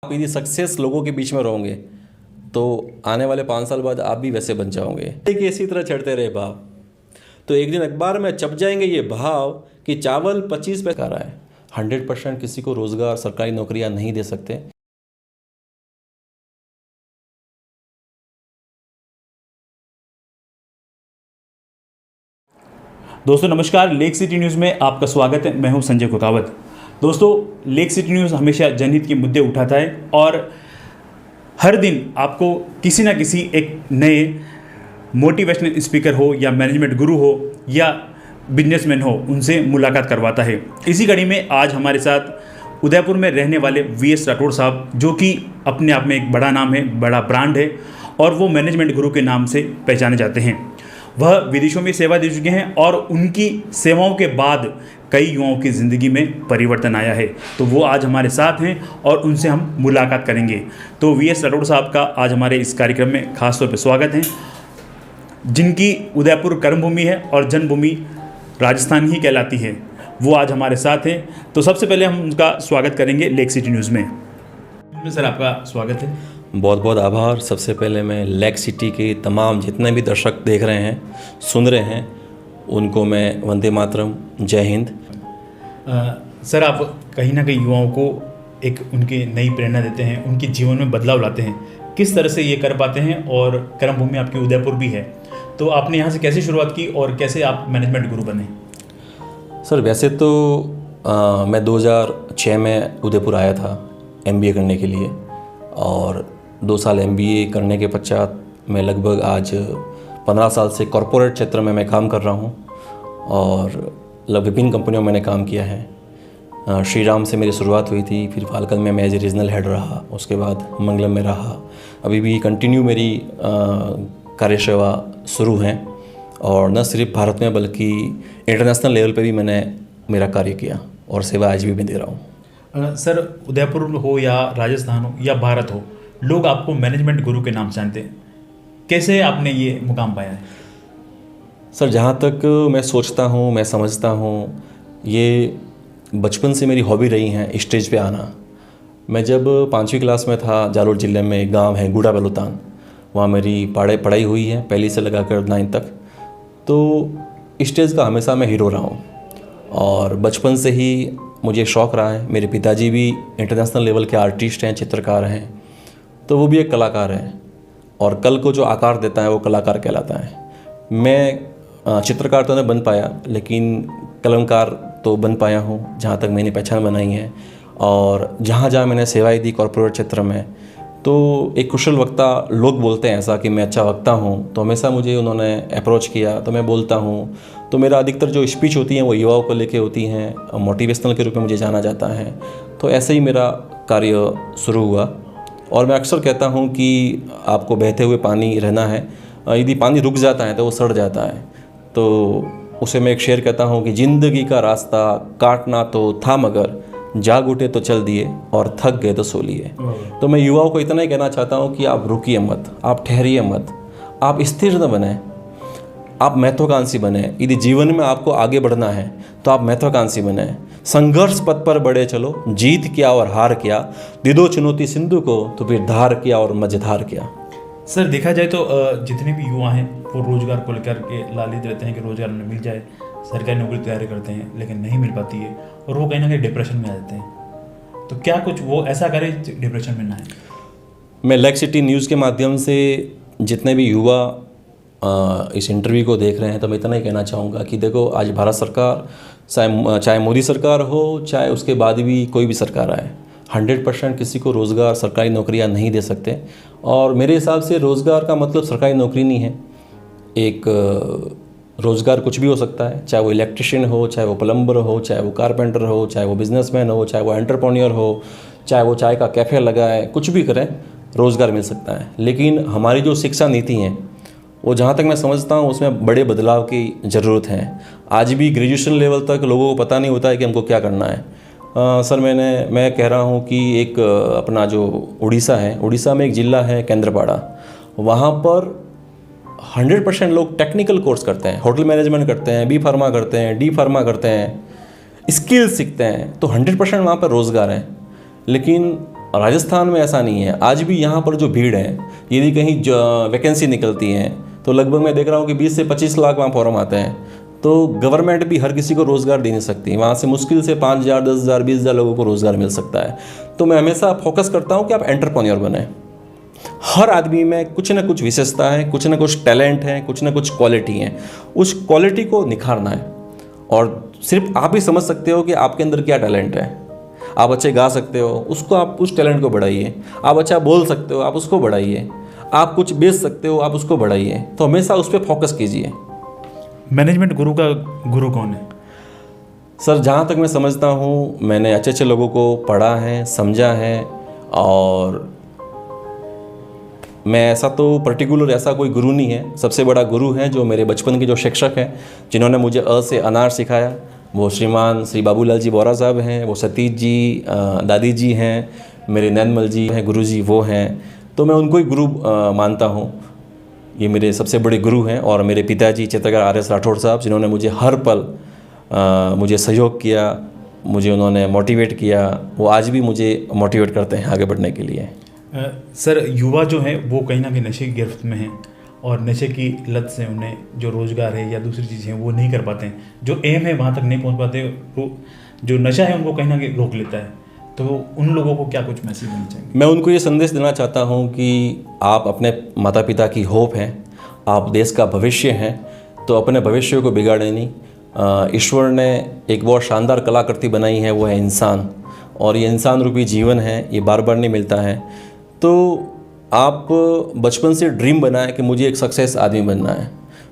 आप यदि सक्सेस लोगों के बीच में रहोगे तो आने वाले 5 साल बाद आप भी वैसे बन जाओगे। एक इसी तरह चढ़ते रहे भाव तो एक दिन अखबार में छप जाएंगे ये भाव कि चावल 25 पैसे का रहा है। 100% किसी को रोज़गार सरकारी नौकरियां नहीं दे सकते। दोस्तों नमस्कार, लेक सिटी न्यूज़ में आपका स्वागत है। मैं हूं संजय कोकावत। दोस्तों, लेक सिटी न्यूज़ हमेशा जनहित के मुद्दे उठाता है और हर दिन आपको किसी ना किसी एक नए मोटिवेशनल स्पीकर हो या मैनेजमेंट गुरु हो या बिजनेसमैन हो, उनसे मुलाकात करवाता है। इसी कड़ी में आज हमारे साथ उदयपुर में रहने वाले वीएस राठौड़ साहब, जो कि अपने आप में एक बड़ा नाम है, बड़ा ब्रांड है और वो मैनेजमेंट गुरु के नाम से पहचाने जाते हैं। वह विदेशों में सेवा दे चुके हैं और उनकी सेवाओं के बाद कई युवाओं की ज़िंदगी में परिवर्तन आया है। तो वो आज हमारे साथ हैं और उनसे हम मुलाकात करेंगे। तो वीएस राठौड़ साहब का आज हमारे इस कार्यक्रम में खास तौर पर स्वागत है, जिनकी उदयपुर कर्मभूमि है और जन्मभूमि राजस्थान ही कहलाती है। वो आज हमारे साथ हैं। तो सबसे पहले हम उनका स्वागत करेंगे लेक सिटी न्यूज़ में। सर, आपका स्वागत है। बहुत बहुत आभार। सबसे पहले मैं लेक सिटी के तमाम जितने भी दर्शक देख रहे हैं, सुन रहे हैं, उनको मैं वंदे मातरम, जय हिंद। सर, आप कहीं ना कहीं युवाओं को एक उनकी नई प्रेरणा देते हैं, उनके जीवन में बदलाव लाते हैं। किस तरह से ये कर पाते हैं? और कर्मभूमि आपकी उदयपुर भी है, तो आपने यहाँ से कैसे शुरुआत की और कैसे आप मैनेजमेंट गुरु बने? सर, वैसे तो मैं 2006 में उदयपुर आया था MBA करने के लिए और 2 साल MBA करने के पश्चात मैं लगभग आज 15 साल से कॉरपोरेट क्षेत्र में मैं काम कर रहा हूँ और विभिन्न कंपनियों में मैंने काम किया है। श्री राम से मेरी शुरुआत हुई थी, फिर फाल्कन में मैं एज ए रीजनल हेड रहा, उसके बाद मंगलम में रहा। अभी भी कंटिन्यू मेरी कार्यसेवा शुरू है और न सिर्फ भारत में बल्कि इंटरनेशनल लेवल पे भी मैंने मेरा कार्य किया और सेवा आज भी मैं दे रहा हूँ। सर, उदयपुर हो या राजस्थान हो या भारत हो, लोग आपको मैनेजमेंट गुरु के नाम से जानते हैं। कैसे आपने ये मुकाम पाया है? सर, जहाँ तक मैं सोचता हूँ, मैं समझता हूँ, ये बचपन से मेरी हॉबी रही है स्टेज पे आना। मैं जब 5वीं क्लास में था, जालोर ज़िले में एक गांव है गूढ़ा बलुतान, वहाँ मेरी पढ़ाई हुई है पहली से लगाकर 9 तक। तो स्टेज का हमेशा मैं हीरो रहा हूँ और बचपन से ही मुझे शौक़ रहा है। मेरे पिताजी भी इंटरनेशनल लेवल के आर्टिस्ट हैं, चित्रकार हैं, तो वो भी एक कलाकार हैं और कल को जो आकार देता है वो कलाकार कहलाता है। मैं चित्रकार तो नहीं बन पाया लेकिन कलमकार तो बन पाया हूँ, जहाँ तक मैंने पहचान बनाई है। और जहाँ जहाँ मैंने सेवाएं दी कॉर्पोरेट क्षेत्र में, तो एक कुशल वक्ता, लोग बोलते हैं ऐसा कि मैं अच्छा वक्ता हूँ, तो हमेशा मुझे उन्होंने अप्रोच किया तो मैं बोलता हूँ। तो मेरा अधिकतर जो स्पीच होती हैं वो युवाओं को लेके होती हैं, मोटिवेशनल के रूप में मुझे जाना जाता है। तो ऐसे ही मेरा कार्य शुरू हुआ और मैं अक्सर कहता हूँ कि आपको बहते हुए पानी रहना है, यदि पानी रुक जाता है तो वो सड़ जाता है। तो उसे मैं एक शेर कहता हूँ कि ज़िंदगी का रास्ता काटना तो था मगर जाग उठे तो चल दिए और थक गए तो सो लिए। तो मैं युवाओं को इतना ही कहना चाहता हूँ कि आप रुकिए मत, आप ठहरिए मत, आप स्थिर न बने, आप महत्वाकांक्षी बने। यदि जीवन में आपको आगे बढ़ना है तो आप महत्वाकांक्षी बने। संघर्ष पथ पर बढ़े चलो, जीत किया और हार किया, दे दो चुनौती सिंधु को तो फिर धार किया और मझधार किया। सर, देखा जाए तो जितने भी युवा हैं वो रोज़गार को लेकर के लालित रहते हैं कि रोज़गार उन्हें मिल जाए, सरकारी नौकरी तैयारी करते हैं लेकिन नहीं मिल पाती है और वो कहीं ना कहीं डिप्रेशन में आ जाते हैं। तो क्या कुछ वो ऐसा करे डिप्रेशन में ना आए? मैं लेक सिटी न्यूज़ के माध्यम से जितने भी युवा इस इंटरव्यू को देख रहे हैं तो मैं इतना ही कहना चाहूँगा कि देखो, आज भारत सरकार, चाहे मोदी सरकार हो, चाहे उसके बाद भी कोई भी सरकार आए, 100% किसी को रोज़गार सरकारी नौकरियां नहीं दे सकते। और मेरे हिसाब से रोज़गार का मतलब सरकारी नौकरी नहीं है। एक रोज़गार कुछ भी हो सकता है, चाहे वो इलेक्ट्रिशियन हो, चाहे वो प्लम्बर हो, चाहे वो कारपेंटर हो, चाहे वो बिजनेसमैन हो, चाहे वो एंटरप्रेन्योर हो, चाहे वो चाय का कैफ़े लगाए, कुछ भी करें, रोज़गार मिल सकता है। लेकिन हमारी जो शिक्षा नीति है वो, जहाँ तक मैं समझता हूँ, उसमें बड़े बदलाव की ज़रूरत है। आज भी ग्रेजुएशन लेवल तक लोगों को पता नहीं होता है कि हमको क्या करना है। सर, मैं कह रहा हूँ कि एक अपना जो उड़ीसा है, उड़ीसा में एक ज़िला है केंद्रपाड़ा, वहाँ पर 100% लोग टेक्निकल कोर्स करते हैं, होटल मैनेजमेंट करते हैं, B फार्मा करते हैं, D फार्मा करते हैं, स्किल सीखते हैं। तो 100% वहाँ पर रोज़गार है। लेकिन और राजस्थान में ऐसा नहीं है। आज भी यहाँ पर जो भीड़ है, यदि कहीं वैकेंसी निकलती है तो लगभग मैं देख रहा हूँ कि 20 से 25 लाख वहाँ फॉर्म आते हैं। तो गवर्नमेंट भी हर किसी को रोज़गार दे नहीं सकती। वहाँ से मुश्किल से 5,000, 10,000, 20,000 लोगों को रोज़गार मिल सकता है। तो मैं हमेशा फोकस करता हूँ कि आप एंटरप्रेन्योर बने। हर आदमी में कुछ ना कुछ विशेषता है, कुछ ना कुछ टैलेंट है, कुछ ना कुछ क्वालिटी है। उस क्वालिटी को निखारना है और सिर्फ आप ही समझ सकते हो कि आपके अंदर क्या टैलेंट है। आप अच्छे गा सकते हो, उसको आप उस टैलेंट को बढ़ाइए। आप अच्छा बोल सकते हो, आप उसको बढ़ाइए। आप कुछ बेच सकते हो, आप उसको बढ़ाइए। तो हमेशा उस पर फोकस कीजिए। मैनेजमेंट गुरु का गुरु कौन है? सर, जहाँ तक मैं समझता हूँ, मैंने अच्छे अच्छे लोगों को पढ़ा है, समझा है। और मैं ऐसा तो पर्टिकुलर ऐसा कोई गुरु नहीं है। सबसे बड़ा गुरु है जो मेरे बचपन के जो शिक्षक हैं, जिन्होंने मुझे अ से अनार सिखाया, वो श्रीमान श्री बाबूलाल जी बोरा साहब हैं। वो सतीश जी दादी जी हैं, मेरे नैनमल जी हैं, गुरु जी वो हैं। तो मैं उनको ही गुरु मानता हूँ। ये मेरे सबसे बड़े गुरु हैं। और मेरे पिताजी चित्रकार RS राठौड़ साहब, जिन्होंने मुझे हर पल मुझे सहयोग किया, मुझे उन्होंने मोटिवेट किया। वो आज भी मुझे मोटिवेट करते हैं आगे बढ़ने के लिए। सर, युवा जो है वो कहीं ना कहीं नशे की गिरफ्त में हैं और नशे की लत से उन्हें जो रोज़गार है या दूसरी चीज़ें हैं वो नहीं कर पाते हैं। जो एम है वहाँ तक नहीं पहुँच पाते। वो जो नशा है उनको कहीं ना कहीं रोक लेता है। तो उन लोगों को क्या कुछ मैसेज देना चाहिए? मैं उनको ये संदेश देना चाहता हूँ कि आप अपने माता पिता की होप हैं, आप देश का भविष्य हैं। तो अपने भविष्य को बिगाड़े नहीं। ईश्वर ने एक बहुत शानदार कलाकृति बनाई है, वो है इंसान। और ये इंसान रूपी जीवन है, ये बार बार नहीं मिलता है। तो आप बचपन से ड्रीम बनाएं कि मुझे एक सक्सेस आदमी बनना है।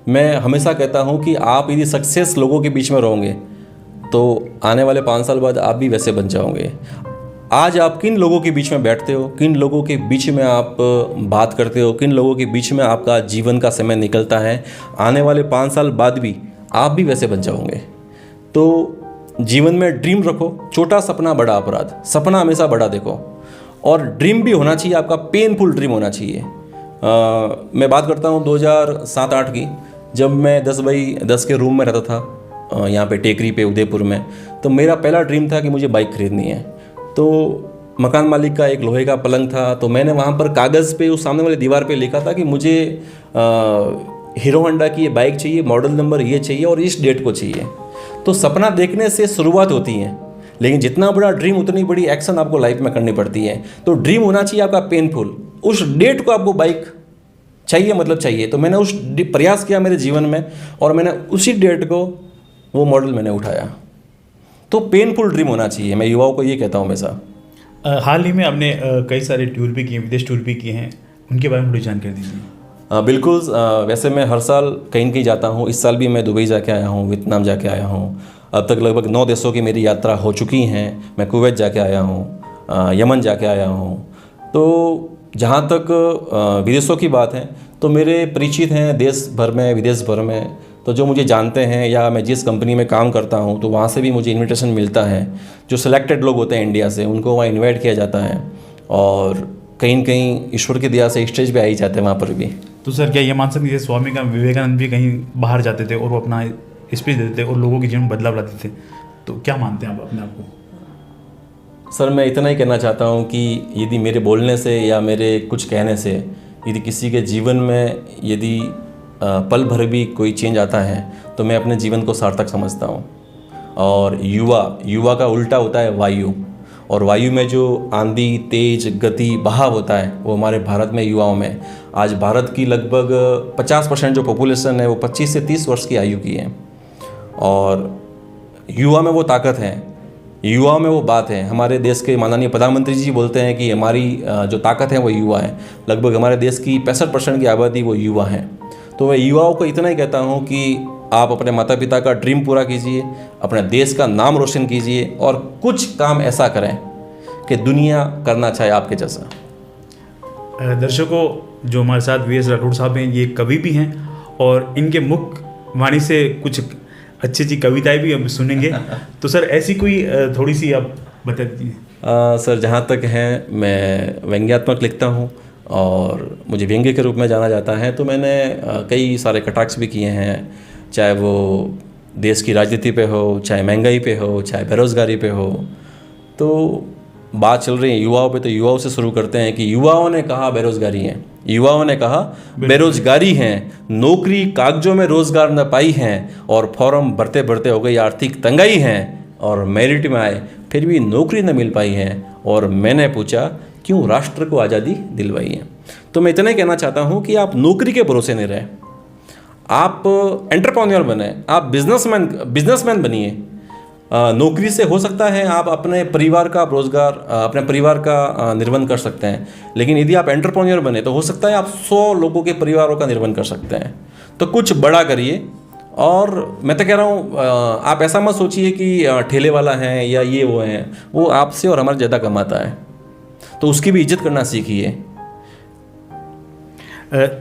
मैं हमेशा कहता हूँ कि आप यदि सक्सेस लोगों के बीच में रहोगे तो आने वाले 5 साल बाद आप भी वैसे बन जाओगे। आज आप किन लोगों के बीच में बैठते हो, किन लोगों के बीच में आप बात करते हो, किन लोगों के बीच में आपका जीवन का समय निकलता है, आने वाले 5 साल बाद भी आप भी वैसे बन जाओगे। तो जीवन में ड्रीम रखो। छोटा सपना बड़ा अपराध, सपना हमेशा बड़ा देखो। और ड्रीम भी होना चाहिए आपका, पेनफुल ड्रीम होना चाहिए। मैं बात करता हूँ 2007-8 की, जब मैं 10x10 के रूम में रहता था यहाँ पे टेकरी पे उदयपुर में। तो मेरा पहला ड्रीम था कि मुझे बाइक खरीदनी है। तो मकान मालिक का एक लोहे का पलंग था, तो मैंने वहाँ पर कागज़ पे उस सामने वाली दीवार पे लिखा था कि मुझे हीरो होंडा की ये बाइक चाहिए, मॉडल नंबर ये चाहिए और इस डेट को चाहिए। तो सपना देखने से शुरुआत होती है, लेकिन जितना बड़ा ड्रीम उतनी बड़ी एक्शन आपको लाइफ में करनी पड़ती है। तो ड्रीम होना चाहिए आपका पेनफुल। उस डेट को आपको बाइक चाहिए, मतलब चाहिए। तो मैंने उस प्रयास किया मेरे जीवन में और मैंने उसी डेट को वो मॉडल मैंने उठाया। तो पेनफुल ड्रीम होना चाहिए, मैं युवाओं को ये कहता हूँ हमेशा। हाल ही में आपने कई सारे टूर भी किए, विदेश टूर भी किए हैं, उनके बारे में थोड़ी जानकारी दीजिए। बिल्कुल। वैसे मैं हर साल कहीं न कहीं जाता हूँ। इस साल भी मैं दुबई जाके आया हूँ, वियतनाम जाके आया हूँ। अब तक लगभग 9 देशों की मेरी यात्रा हो चुकी हैं। मैं कुवैत जाके आया हूँ, यमन जाके आया हूँ। तो जहाँ तक विदेशों की बात है तो मेरे परिचित हैं देश भर में, विदेश भर में। तो जो मुझे जानते हैं या मैं जिस कंपनी में काम करता हूँ तो वहाँ से भी मुझे इनविटेशन मिलता है। जो सिलेक्टेड लोग होते हैं इंडिया से, उनको वहाँ इन्वाइट किया जाता है और कहीं न कहीं ईश्वर की दया से स्टेज पे आ ही जाते हैं वहाँ पर भी। तो सर, क्या ये मान सकते हैं स्वामी का विवेकानंद भी कहीं बाहर जाते थे और वो अपना स्पीच देते थे और लोगों के जीवन में बदलाव लाते थे? तो क्या मानते हैं आप अपने आप को? सर, मैं इतना ही कहना चाहता हूँ कि यदि मेरे बोलने से या मेरे कुछ कहने से यदि किसी के जीवन में यदि पल भर भी कोई चेंज आता है तो मैं अपने जीवन को सार्थक समझता हूँ। और युवा का उल्टा होता है वायु। और वायु में जो आंधी, तेज, गति, बहाव होता है वो हमारे भारत में युवाओं में। आज भारत की लगभग 50% जो पॉपुलेशन है वो 25 से 30 वर्ष की आयु की है। और युवा में वो ताकत है, युवा में वो बात है। हमारे देश के माननीय प्रधानमंत्री जी बोलते हैं कि हमारी जो ताकत है वो युवा है। लगभग हमारे देश की 65% की आबादी वो युवा है। तो मैं युवाओं को इतना ही कहता हूँ कि आप अपने माता पिता का ड्रीम पूरा कीजिए, अपने देश का नाम रोशन कीजिए और कुछ काम ऐसा करें कि दुनिया करना चाहे आपके जैसा। दर्शकों, जो हमारे साथ VS राठौड़ साहब हैं, ये कवि भी हैं और इनके मुख वाणी से कुछ अच्छी अच्छी कविताएं भी हम सुनेंगे। तो सर, ऐसी कोई थोड़ी सी आप बता दीजिए। सर, जहाँ तक है मैं व्यंग्यात्मक लिखता हूँ और मुझे व्यंग्य के रूप में जाना जाता है। तो मैंने कई सारे कटाक्ष भी किए हैं, चाहे वो देश की राजनीति पे हो, चाहे महंगाई पे हो, चाहे बेरोज़गारी पे हो। तो बात चल रही है युवाओं पे, तो युवाओं से शुरू करते हैं कि युवाओं ने कहा बेरोजगारी है, युवाओं ने कहा बेरोजगारी है, नौकरी कागजों में रोजगार न पाई है, और फॉर्म भरते भरते हो गई आर्थिक तंगाई है, और मेरिट में आए फिर भी नौकरी न मिल पाई है, और मैंने पूछा क्यों राष्ट्र को आज़ादी दिलवाई है। तो मैं इतना ही कहना चाहता हूँ कि आप नौकरी के भरोसे नहीं रहे, आप एंटरप्रेन्योर बने, आप बिजनेसमैन बनिए। नौकरी से हो सकता है आप अपने परिवार का रोजगार, अपने परिवार का निर्वहन कर सकते हैं, लेकिन यदि आप एंटरप्रेन्योर बने तो हो सकता है आप 100 लोगों के परिवारों का निर्वहन कर सकते हैं। तो कुछ बड़ा करिए। और मैं तो कह रहा हूँ आप ऐसा मत सोचिए कि ठेले वाला है या ये वो है, वो आपसे और हमारे ज़्यादा कमाता है, तो उसकी भी इज्जत करना सीखिए।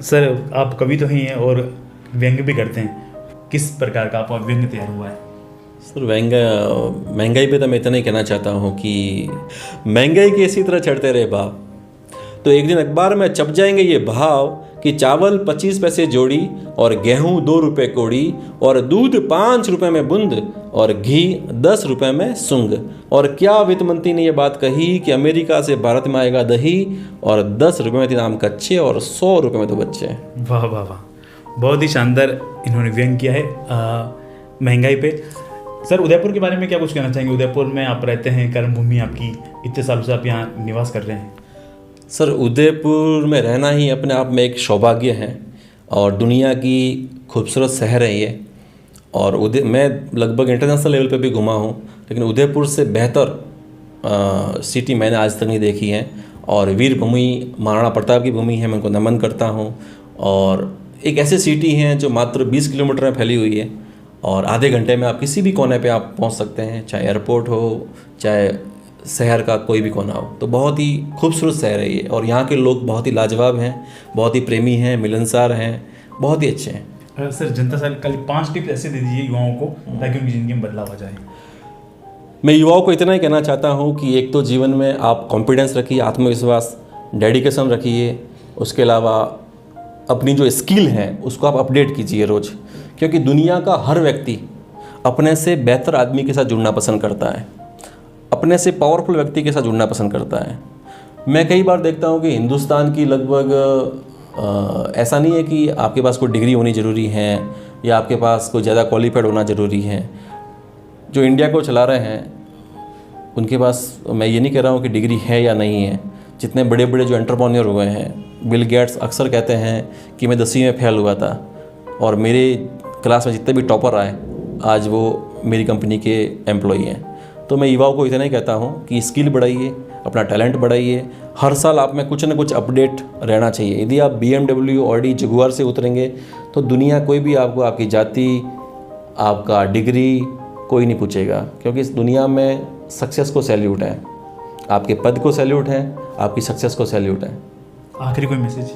सर आप कवि तो ही हैं और व्यंग्य भी करते हैं, किस प्रकार का आपका व्यंग्य तैयार हुआ है? सर महंगाई पे तो मैं इतना ही कहना चाहता हूँ कि महंगाई के इसी तरह चढ़ते रहे भाव, तो एक दिन अखबार में छप जाएंगे ये भाव कि चावल 25 पैसे जोड़ी, और गेहूं 2 रुपये कोड़ी, और दूध 5 रुपये में बूंद, और घी 10 रुपये में सूंघ। और क्या वित्त मंत्री ने ये बात कही कि अमेरिका से भारत में आएगा दही, और 10 रुपये में 3 आम कच्चे, और 100 रुपये में 2 बच्चे। वाह वाह वाह, बहुत ही शानदार इन्होंने व्यंग किया है महंगाई पे। सर उदयपुर के बारे में क्या कुछ कहना चाहेंगे? उदयपुर में आप रहते हैं, कर्मभूमि आपकी, इतने सालों से आप यहाँ निवास कर रहे हैं। सर उदयपुर में रहना ही अपने आप में एक सौभाग्य है, और दुनिया की खूबसूरत शहर है ये। और मैं लगभग इंटरनेशनल लेवल पे भी घुमा हूँ, लेकिन उदयपुर से बेहतर सिटी मैंने आज तक नहीं देखी है। और वीर भूमि महाराणा प्रताप की भूमि है, मैं उनको नमन करता हूँ। और एक ऐसी सिटी है जो मात्र 20 किलोमीटर में फैली हुई है, और आधे घंटे में आप किसी भी कोने पे आप पहुंच सकते हैं, चाहे एयरपोर्ट हो, चाहे शहर का कोई भी कोना हो। तो बहुत ही खूबसूरत शहर है ये, और यहाँ के लोग बहुत ही लाजवाब हैं, बहुत ही प्रेमी हैं, मिलनसार हैं, बहुत ही अच्छे हैं। सर जनता सर कल 5 टिप्स ऐसे दे दीजिए युवाओं को ताकि उनकी ज़िंदगी में बदलाव आ जाए। मैं युवाओं को इतना ही कहना चाहता हूँ कि एक तो जीवन में आप कॉन्फिडेंस रखिए, आत्मविश्वास, डेडिकेशन रखिए। उसके अलावा अपनी जो स्किल है उसको आप अपडेट कीजिए रोज़, क्योंकि दुनिया का हर व्यक्ति अपने से बेहतर आदमी के साथ जुड़ना पसंद करता है, अपने से पावरफुल व्यक्ति के साथ जुड़ना पसंद करता है। मैं कई बार देखता हूँ कि हिंदुस्तान की लगभग ऐसा नहीं है कि आपके पास कोई डिग्री होनी ज़रूरी है या आपके पास कोई ज़्यादा क्वालिफाइड होना ज़रूरी है। जो इंडिया को चला रहे हैं उनके पास, मैं ये नहीं कह रहा हूँ कि डिग्री है या नहीं है। जितने बड़े बड़े जो एंटरप्रेन्योर हुए हैं, बिल गेट्स अक्सर कहते हैं कि मैं 10वीं में फेल हुआ था और मेरे क्लास में जितने भी टॉपर आए आज वो मेरी कंपनी के एम्प्लॉई हैं। तो मैं युवाओं को इतना ही कहता हूँ कि स्किल बढ़ाइए, अपना टैलेंट बढ़ाइए। हर साल आप में कुछ ना कुछ अपडेट रहना चाहिए। यदि आप BMW, ऑडी, जगुआर से उतरेंगे तो दुनिया कोई भी आपको आपकी जाति, आपका डिग्री कोई नहीं पूछेगा, क्योंकि इस दुनिया में सक्सेस को सैल्यूट है, आपके पद को सैल्यूट है, आपकी सक्सेस को सैल्यूट है। आखिरी कोई मैसेज?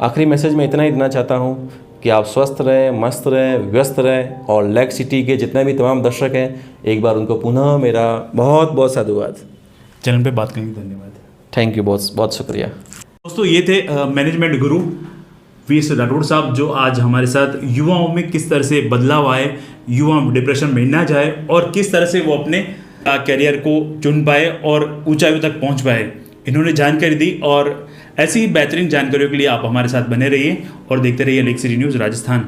आखिरी मैसेज मैं इतना ही देना चाहता हूँ कि आप स्वस्थ रहें, मस्त रहें, व्यस्त रहें, और लेक सिटी के जितने भी तमाम दर्शक हैं एक बार उनको पुनः मेरा बहुत बहुत साधुवाद। चैनल पे बात करने के लिए धन्यवाद। थैंक यू, बहुत बहुत शुक्रिया। दोस्तों ये थे मैनेजमेंट गुरु वी.एस. राठौड़ साहब, जो आज हमारे साथ युवाओं में किस तरह से बदलाव आए, युवा डिप्रेशन में ना जाए और किस तरह से वो अपने करियर को चुन पाए और ऊंचाइयों तक पहुंच पाए, इन्होंने जानकारी दी। और ऐसी ही बेहतरीन जानकारियों के लिए आप हमारे साथ बने रहिए और देखते रहिए लेक सिटी न्यूज़ राजस्थान।